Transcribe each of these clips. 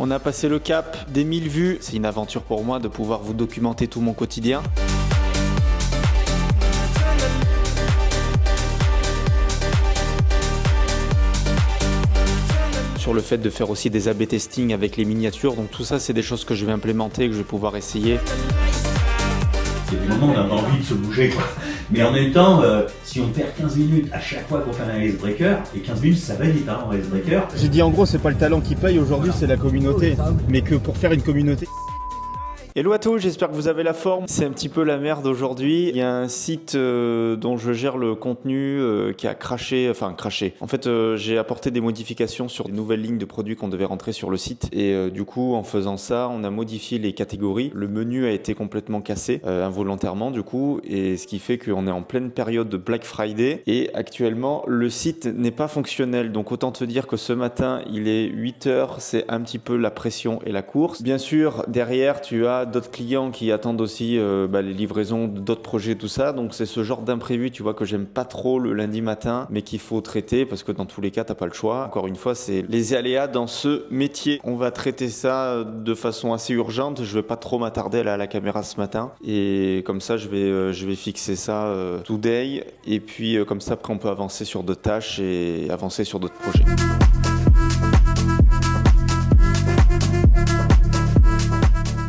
On a passé le cap des 1000 vues. C'est une aventure pour moi de pouvoir vous documenter tout mon quotidien. Sur le fait de faire aussi des A/B testing avec les miniatures. Donc tout ça, c'est des choses que je vais implémenter, que je vais pouvoir essayer. Il y a des moments où on a envie de se bouger, quoi. Mais en même temps, si on perd 15 minutes à chaque fois pour faire un icebreaker, et 15 minutes ça va vite hein, en icebreaker. J'ai dit en gros, c'est pas le talent qui paye aujourd'hui, c'est la communauté. Mais que pour faire une communauté. Hello à tous, j'espère que vous avez la forme. C'est un petit peu la merde aujourd'hui. Il y a un site dont je gère le contenu qui a craché. En fait, j'ai apporté des modifications sur des nouvelles lignes de produits qu'on devait rentrer sur le site. Et du coup, en faisant ça, on a modifié les catégories. Le menu a été complètement cassé, involontairement du coup. Et ce qui fait qu'on est en pleine période de Black Friday. Et actuellement, le site n'est pas fonctionnel. Donc autant te dire que ce matin, il est 8h. C'est un petit peu la pression et la course. Bien sûr, derrière, tu as d'autres clients qui attendent aussi les livraisons d'autres projets, tout ça. Donc c'est ce genre d'imprévu, tu vois, que j'aime pas trop le lundi matin, mais qu'il faut traiter parce que dans tous les cas, t'as pas le choix. Encore une fois, c'est les aléas dans ce métier. On va traiter ça de façon assez urgente. Je vais pas trop m'attarder là à la caméra ce matin. Et comme ça, je vais fixer ça today. Et puis comme ça, après, on peut avancer sur d'autres tâches et avancer sur d'autres projets.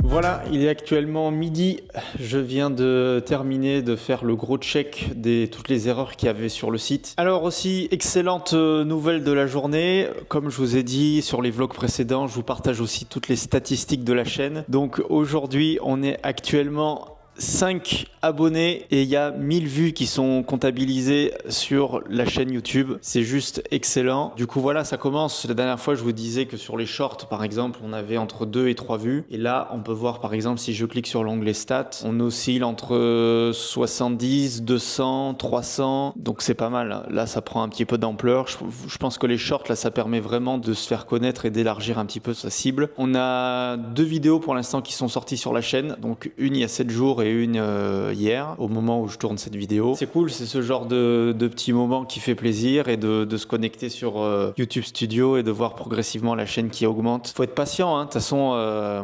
Voilà, il est actuellement midi. Je viens de terminer de faire le gros check de toutes les erreurs qu'il y avait sur le site. Alors aussi, excellente nouvelle de la journée. Comme je vous ai dit sur les vlogs précédents, je vous partage aussi toutes les statistiques de la chaîne. Donc aujourd'hui, on est actuellement 5 abonnés et il y a 1000 vues qui sont comptabilisées sur la chaîne YouTube. C'est juste excellent. Du coup, voilà, ça commence. La dernière fois, je vous disais que sur les shorts, par exemple, on avait entre 2 et 3 vues. Et là, on peut voir, par exemple, si je clique sur l'onglet stats, on oscille entre 70, 200, 300. Donc, c'est pas mal. Là, ça prend un petit peu d'ampleur. Je pense que les shorts, là, ça permet vraiment de se faire connaître et d'élargir un petit peu sa cible. On a 2 vidéos pour l'instant qui sont sorties sur la chaîne. Donc, une il y a 7 jours et une hier, au moment où je tourne cette vidéo. C'est cool, c'est ce genre de petits moments qui fait plaisir et de se connecter sur YouTube Studio et de voir progressivement la chaîne qui augmente. Faut être patient, hein. De toute façon,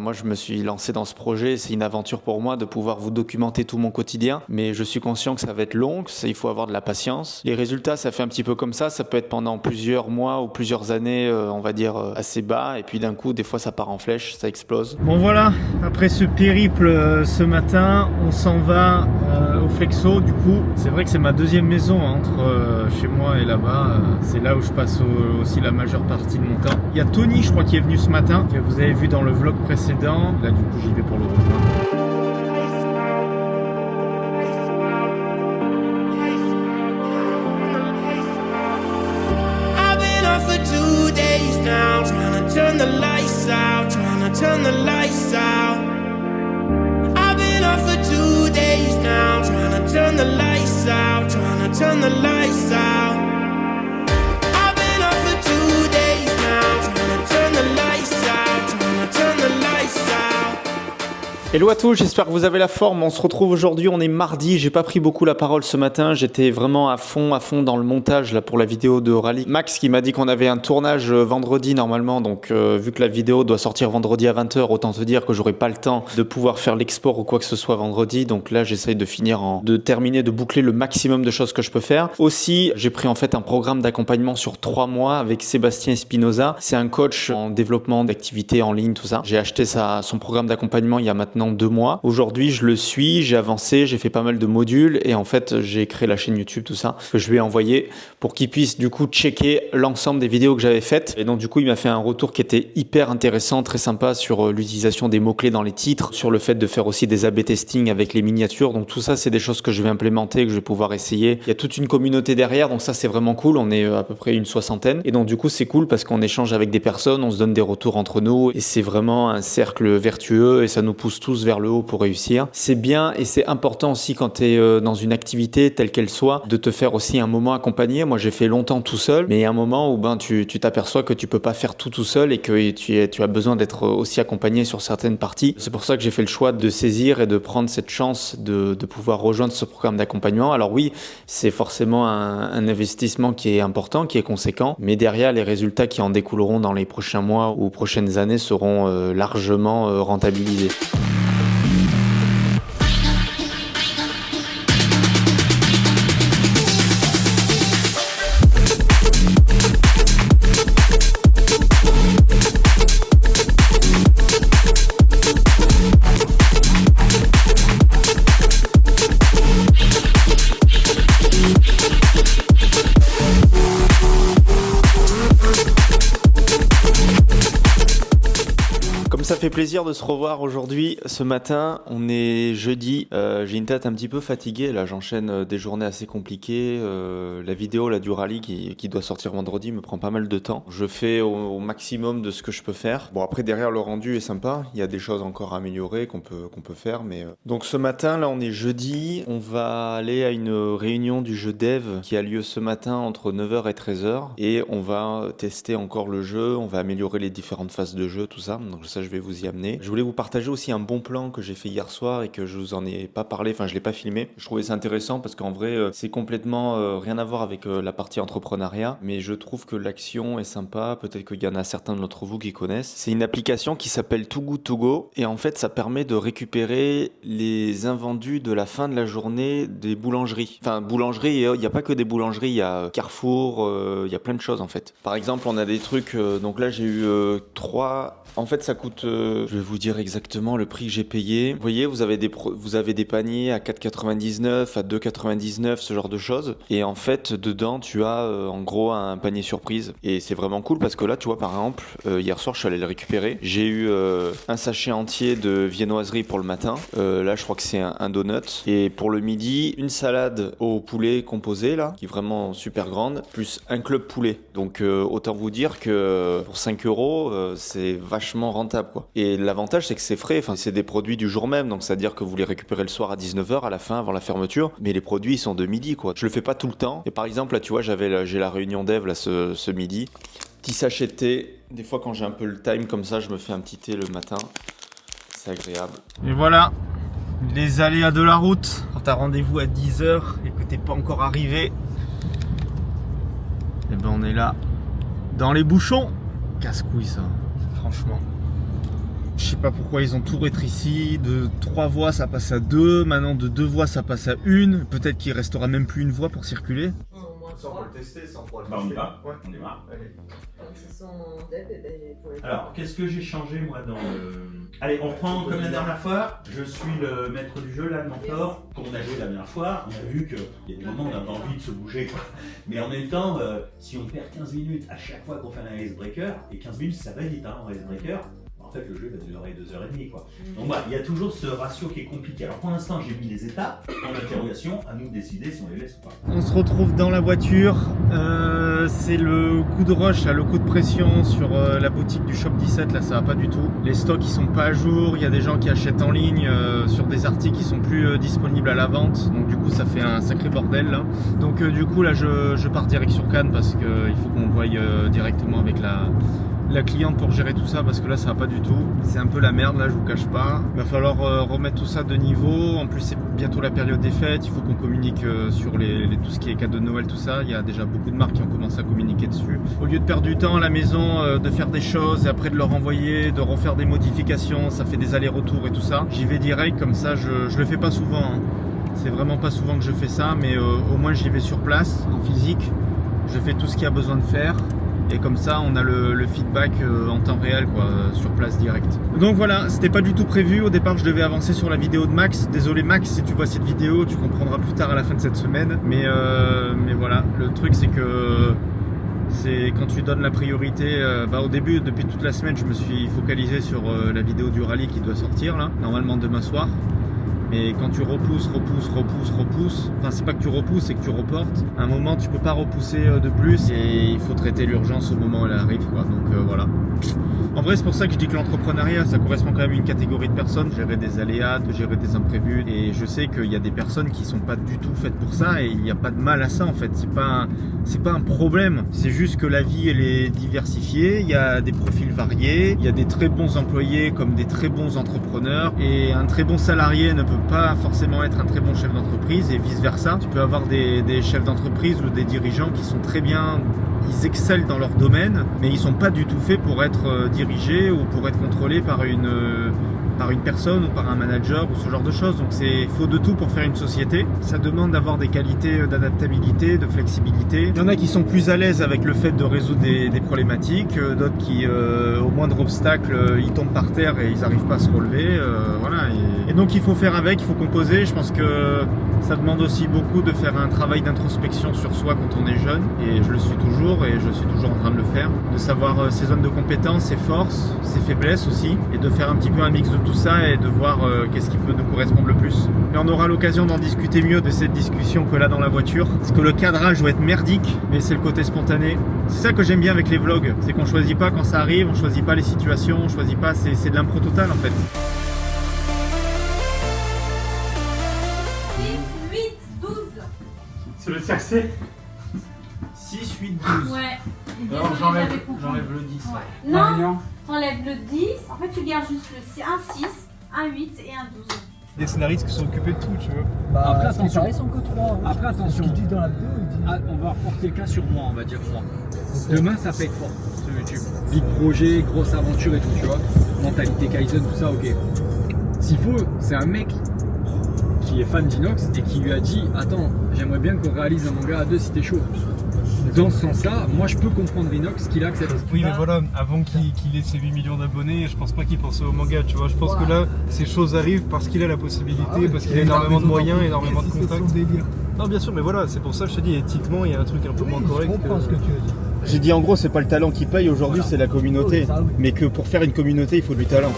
moi je me suis lancé dans ce projet, c'est une aventure pour moi de pouvoir vous documenter tout mon quotidien, mais je suis conscient que ça va être long, il faut avoir de la patience. Les résultats, ça fait un petit peu comme ça peut être pendant plusieurs mois ou plusieurs années, on va dire assez bas, et puis d'un coup, des fois ça part en flèche, ça explose. Bon voilà, après ce périple ce matin, on s'en va au Flexo. Du coup, c'est vrai que c'est ma deuxième maison entre chez moi et là-bas. C'est là où je passe aussi la majeure partie de mon temps. Il y a Tony, je crois, qui est venu ce matin, que vous avez vu dans le vlog précédent. Là, du coup, j'y vais pour le rejoindre. Now trying to turn the lights out, trying to turn the lights out. I've been up for 2 days now, trying to turn the lights out, trying to turn the lights out. I've been up for 2 days now, trying to turn the lights out, trying to turn the lights out. Hello à tous, j'espère que vous avez la forme. On se retrouve aujourd'hui, on est mardi. J'ai pas pris beaucoup la parole ce matin. J'étais vraiment à fond dans le montage là pour la vidéo de rallye. Max qui m'a dit qu'on avait un tournage vendredi normalement. Donc vu que la vidéo doit sortir vendredi à 20h, autant te dire que j'aurai pas le temps de pouvoir faire l'export ou quoi que ce soit vendredi. Donc là, j'essaye de terminer, de boucler le maximum de choses que je peux faire. Aussi, j'ai pris en fait un programme d'accompagnement sur 3 mois avec Sébastien Espinoza. C'est un coach en développement d'activités en ligne, tout ça. J'ai acheté son programme d'accompagnement il y a maintenant 2 mois. Aujourd'hui, je le suis, j'ai avancé, j'ai fait pas mal de modules et en fait, j'ai créé la chaîne YouTube, tout ça, que je lui ai envoyé pour qu'il puisse du coup checker l'ensemble des vidéos que j'avais faites. Et donc du coup, il m'a fait un retour qui était hyper intéressant, très sympa sur l'utilisation des mots-clés dans les titres, sur le fait de faire aussi des A/B testing avec les miniatures. Donc tout ça, c'est des choses que je vais implémenter, que je vais pouvoir essayer. Il y a toute une communauté derrière, donc ça, c'est vraiment cool. On est à peu près une 60aine. Et donc du coup, c'est cool parce qu'on échange avec des personnes, on se donne des retours entre nous et c'est vraiment un cercle vertueux et ça nous pousse tous vers le haut pour réussir. C'est bien et c'est important aussi quand tu es dans une activité telle qu'elle soit, de te faire aussi un moment accompagné. Moi, j'ai fait longtemps tout seul, mais il y a un moment où tu t'aperçois que tu peux pas faire tout seul et que tu as besoin d'être aussi accompagné sur certaines parties. C'est pour ça que j'ai fait le choix de saisir et de prendre cette chance de pouvoir rejoindre ce programme d'accompagnement. Alors oui, c'est forcément un investissement qui est important, qui est conséquent, mais derrière, les résultats qui en découleront dans les prochains mois ou prochaines années seront largement rentabilisés. Ça fait plaisir de se revoir aujourd'hui. Ce matin, on est jeudi. J'ai une tête un petit peu fatiguée. Là, j'enchaîne des journées assez compliquées. La vidéo là, du rallye qui doit sortir vendredi me prend pas mal de temps. Je fais au maximum de ce que je peux faire. Bon, après, derrière, le rendu est sympa. Il y a des choses encore à améliorer qu'on peut faire. Mais donc, ce matin, là, on est jeudi. On va aller à une réunion du jeu Dev qui a lieu ce matin entre 9h et 13h. Et on va tester encore le jeu. On va améliorer les différentes phases de jeu, tout ça. Donc, ça, je vais vous y amener. Je voulais vous partager aussi un bon plan que j'ai fait hier soir et que je vous en ai pas parlé, enfin je l'ai pas filmé. Je trouvais ça intéressant parce qu'en vrai c'est complètement rien à voir avec la partie entrepreneuriat, mais je trouve que l'action est sympa. Peut-être qu'il y en a certains d'entre vous qui connaissent. C'est une application qui s'appelle Too Good To Go et en fait ça permet de récupérer les invendus de la fin de la journée des boulangeries. Enfin boulangerie, il n'y a pas que des boulangeries, il y a Carrefour, il y a plein de choses en fait. Par exemple on a des trucs, donc là j'ai eu 3, en fait ça coûte je vais vous dire exactement le prix que j'ai payé. Vous voyez, vous avez des paniers à 4,99, à 2,99, ce genre de choses. Et en fait, dedans, tu as en gros un panier surprise. Et c'est vraiment cool parce que là, tu vois, par exemple, hier soir, je suis allé le récupérer. J'ai eu un sachet entier de viennoiserie pour le matin. Là, je crois que c'est un donut. Et pour le midi, une salade au poulet composé, là, qui est vraiment super grande, plus un club poulet. Donc, autant vous dire que pour 5 €, c'est vachement rentable, quoi. Et l'avantage, c'est que c'est frais, enfin, c'est des produits du jour même, donc c'est-à-dire que vous les récupérez le soir à 19h, à la fin, avant la fermeture, mais les produits, ils sont de midi, quoi. Je le fais pas tout le temps. Et par exemple, là, tu vois, j'ai la réunion dev, là, ce midi. Petit sachet de thé. Des fois, quand j'ai un peu le time comme ça, je me fais un petit thé le matin. C'est agréable. Et voilà, les aléas de la route. Quand t'as rendez-vous à 10h et que t'es pas encore arrivé, et ben on est là, dans les bouchons. Casse-couille, ça, franchement. Je sais pas pourquoi ils ont tout rétréci, de 3 voies ça passe à 2, maintenant de 2 voies ça passe à 1, peut-être qu'il restera même plus une voie pour circuler. Ça, on peut le tester, ça, on pourra le Bah, on y tester. va, Ouais. on démarre. Allez. Alors, qu'est-ce que j'ai changé moi dans le... Allez, on reprend comme la dernière fois. Je suis le maître du jeu, là, le mentor. Quand on a joué la dernière fois, on a vu qu'il y a des moments où on a pas envie de se bouger, quoi. Mais en même temps, si on perd 15 minutes à chaque fois qu'on fait un icebreaker, et 15 minutes ça va vite hein, en icebreaker, en fait le jeu va durer 2h30 quoi. Donc voilà, il y a toujours ce ratio qui est compliqué. Alors pour l'instant j'ai mis les étapes en interrogation, à nous de décider si on les laisse ou pas. On se retrouve dans la voiture, c'est le coup de rush, là, le coup de pression sur la boutique du Shop 17, là ça va pas du tout. Les stocks ils sont pas à jour, il y a des gens qui achètent en ligne sur des articles qui sont plus disponibles à la vente, donc du coup ça fait un sacré bordel là. Donc du coup là je pars direct sur Cannes parce qu'il faut qu'on voie directement avec la cliente pour gérer tout ça parce que là ça va pas du tout. C'est un peu la merde là, je vous cache pas. Il va falloir remettre tout ça de niveau. En plus c'est bientôt la période des fêtes, il faut qu'on communique sur tout ce qui est cadeaux de Noël, tout ça. Il y a déjà beaucoup de marques qui ont commencé à communiquer dessus. Au lieu de perdre du temps à la maison, de faire des choses et après de leur envoyer, de refaire des modifications, ça fait des allers-retours et tout ça. J'y vais direct comme ça, je le fais pas souvent. Hein. C'est vraiment pas souvent que je fais ça, mais au moins j'y vais sur place, en physique. Je fais tout ce qu'il y a besoin de faire. Et comme ça on a le feedback en temps réel quoi, sur place direct. Donc voilà, c'était pas du tout prévu. Au départ je devais avancer sur la vidéo de Max. Désolé Max si tu vois cette vidéo, tu comprendras plus tard à la fin de cette semaine. Mais voilà, le truc c'est que quand tu donnes la priorité, au début depuis toute la semaine je me suis focalisé sur la vidéo du rallye qui doit sortir là, normalement demain soir. Mais quand tu repousses, enfin c'est pas que tu repousses, c'est que tu reportes. À un moment, tu peux pas repousser de plus et il faut traiter l'urgence au moment où elle arrive, quoi. Donc voilà. En vrai, c'est pour ça que je dis que l'entrepreneuriat, ça correspond quand même à une catégorie de personnes. Gérer des aléas, de gérer des imprévus. Et je sais qu'il y a des personnes qui sont pas du tout faites pour ça et il n'y a pas de mal à ça en fait. C'est pas un problème. C'est juste que la vie, elle est diversifiée. Il y a des profils variés. Il y a des très bons employés comme des très bons entrepreneurs. Et un très bon salarié ne peut pas forcément être un très bon chef d'entreprise et vice versa. Tu peux avoir des chefs d'entreprise ou des dirigeants qui sont très bien. Ils excellent dans leur domaine, mais ils sont pas du tout faits pour être dirigés ou pour être contrôlés par une personne ou par un manager ou ce genre de choses. Donc il faut de tout pour faire une société. Ça demande d'avoir des qualités d'adaptabilité, de flexibilité. Il y en a qui sont plus à l'aise avec le fait de résoudre des problématiques, d'autres qui au moindre obstacle ils tombent par terre et ils n'arrivent pas à se relever. Voilà. Et donc il faut faire avec, il faut composer. Je pense que ça demande aussi beaucoup de faire un travail d'introspection sur soi quand on est jeune, et je le suis toujours et je suis toujours en train de le faire, de savoir ses zones de compétences, ses forces, ses faiblesses aussi, et de faire un petit peu un mix de tout ça et de voir qu'est-ce qui peut nous correspondre le plus. Mais on aura l'occasion d'en discuter mieux de cette discussion que là dans la voiture, parce que le cadrage doit être merdique, mais c'est le côté spontané. C'est ça que j'aime bien avec les vlogs, c'est qu'on choisit pas quand ça arrive, on choisit pas les situations, on choisit pas, c'est de l'impro total en fait. 6, 8, 12. C'est le tiercé. 6, 8, 12. Ouais. Alors j'enlève le 10. Ouais. Non, t'enlèves le 10. En fait, tu gardes juste un 6, un 8 et un 12. Des scénaristes qui sont occupés de tout, tu vois. Après, attention. Ils sont que 3. Après, attention. Ce qu'il dit dans la vidéo, il dit. Ah, on va reporter le cas sur moi, on va dire moi. Demain, ça peut être fort sur YouTube. Big projet, grosse aventure et tout, tu vois. Mentalité Kaizen, tout ça, ok. S'il faut, c'est un mec qui est fan d'Inox et qui lui a dit attends, j'aimerais bien qu'on réalise un manga à deux si t'es chaud. Dans ce sens-là, moi je peux comprendre Inox qu'il accepte. Oui, mais voilà, avant qu'il ait ses 8 millions d'abonnés, je pense pas qu'il pensait au manga, tu vois. Je pense que là, ces choses arrivent parce qu'il a la possibilité, parce qu'il a énormément de moyens, énormément de contacts. Non, bien sûr, mais voilà, c'est pour ça que je te dis, éthiquement, il y a un truc un peu moins correct. Je comprends ce que tu as dit. J'ai dit en gros, c'est pas le talent qui paye aujourd'hui, c'est la communauté. Oui, ça, oui. Mais que pour faire une communauté, il faut du talent.